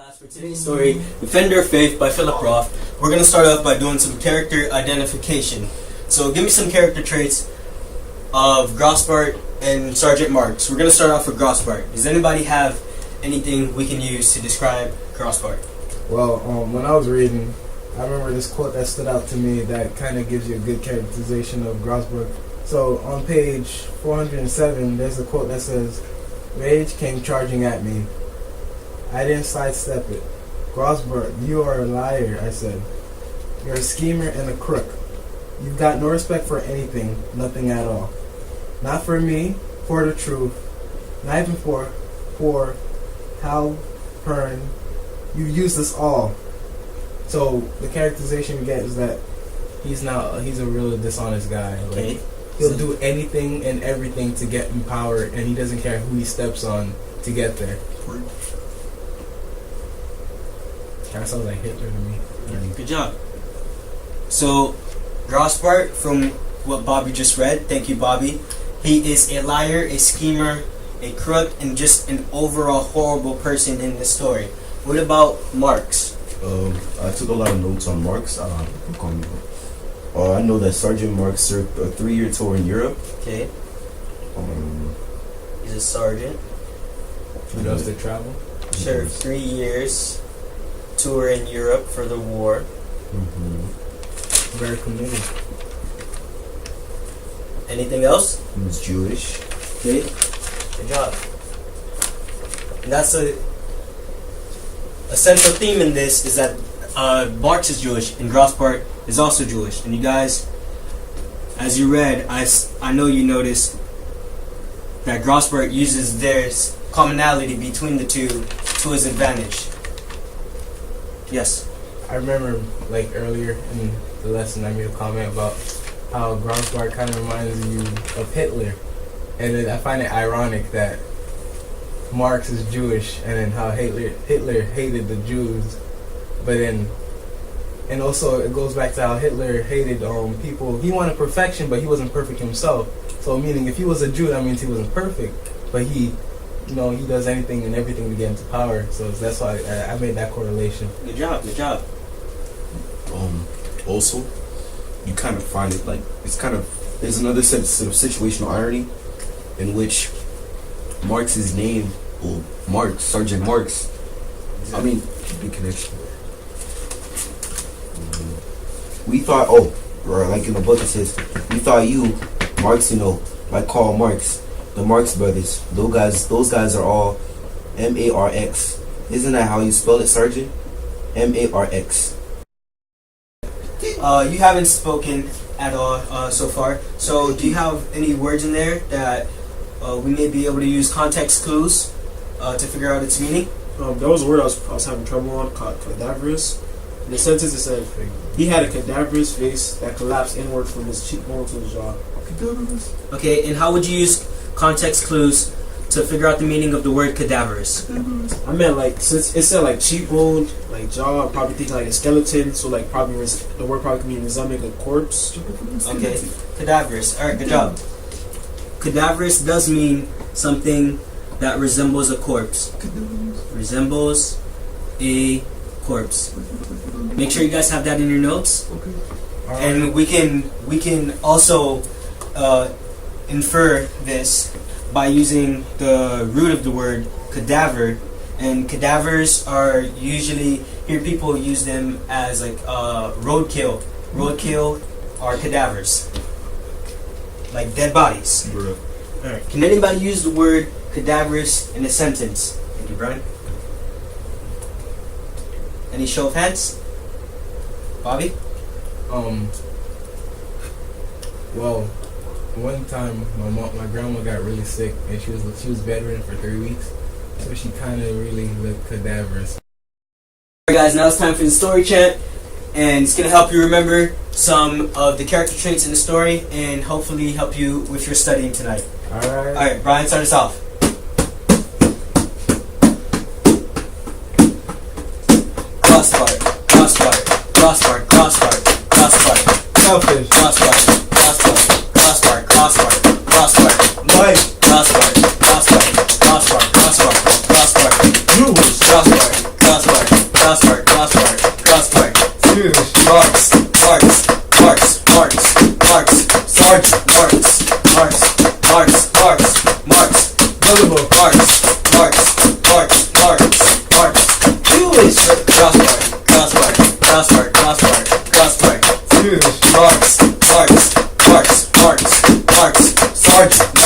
class for today's story, Defender of Faith by Philip Roth. We're going to start off by doing some character identification. So give me some character traits of Grossbart and Sergeant Marks. We're going to start off with Grossbart. Does anybody have anything we can use to describe Grossbart? Well, when I was reading, I remember this quote that stood out to me that kind of gives you a good characterization of Grossbart. So on page 407, there's a quote that says, "Rage came charging at me. I didn't sidestep it. Grossbart, you are a liar," I said. "You're a schemer and a crook. You've got no respect for anything, nothing at all. Not for me, for the truth, not even for Hal Hearn. You used us all." So the characterization you get is that he's a really dishonest guy. Okay. He'll do anything and everything to get in power, and he doesn't care who he steps on to get there. Kind of sounds like Hitler to me. Good job. So, Grossbart, from what Bobby just read, thank you, Bobby, he is a liar, a schemer, a crook, and just an overall horrible person in this story. What about Marks? I took a lot of notes on Marks. I know that Sergeant Marks served a 3-year tour in Europe. Okay. He's a sergeant. He loves to travel. Served 3 years. Tour in Europe for the war. Very committed. Anything else? He was Jewish. Okay. Good job. And that's a central theme in this is that Marks is Jewish and Grossbart is also Jewish. And you guys, as you read, I know you noticed that Grossbart uses their commonality between the two to his advantage. Yes. I remember, like, earlier in the lesson, I made a comment about how Grossbart kind of reminds you of Hitler. And then I find it ironic that Marx is Jewish, and then how Hitler hated the Jews. But then, and also it goes back to how Hitler hated people. He wanted perfection, but he wasn't perfect himself. So meaning, if he was a Jew, that means he wasn't perfect. But he does anything and everything to get into power. So that's why I made that correlation. Good job. Good job. Also, you kind of find it like there's another sense of situational irony in which Marx's name, Sergeant Marks. I mean, big connection. We thought, or like in the book it says, we thought you, Marx, like Karl Marx, the Marx brothers, those guys are all M-A-R-X. Isn't that how you spell it, Sergeant? M-A-R-X. You haven't spoken at all so far. So do you have any words in there that we may be able to use context clues to figure out its meaning? There was a word I was having trouble on called cadaverous. In the sentence it said, he had a cadaverous face that collapsed inward from his cheekbone to his jaw. Cadaverous? Okay, and how would you use context clues to figure out the meaning of the word cadaverous? I meant, like, since it said like cheekbone, like jaw, I'm probably thinking like a skeleton, so like probably the word probably could mean resembling a corpse. Okay, cadaverous. Alright, good job. Cadaverous does mean something that resembles a corpse. Resembles a corpse. Make sure you guys have that in your notes. Okay. And we can also infer this by using the root of the word cadaver, and cadavers are usually, here people use them as like roadkill. Roadkill are cadavers, like dead bodies. Alright. Can anybody use the word cadaverous in a sentence? Thank you, Brian. Any show of hands? Bobby? Well, one time my grandma got really sick, and she was bedridden for 3 weeks, so she kind of really looked cadaverous. Alright guys, now it's time for the story chant, and it's going to help you remember some of the character traits in the story, and hopefully help you with your studying tonight. Alright, Brian, start us off. Grossbart, Grossbart, Grossbart, Grossbart, Grossbart, Selfish. Grossbart, Grossbart, Grossbart, Grossbart, Grossbart, Mike. Grossbart, Grossbart, Grossbart, Grossbart, Grossbart, Grossbart, Jewish. Grossbart, Grossbart, Sergeant, Marks, Marks, Marks, Marks, Marks, Gullible. Marks, Marks, Marks, Marks, Marks. Jewish. Crossbar, crossbar, crossbar, crossbar, crossbar. Jewish. Marks, Marks, Marks, Marks, Marks. Sergeant,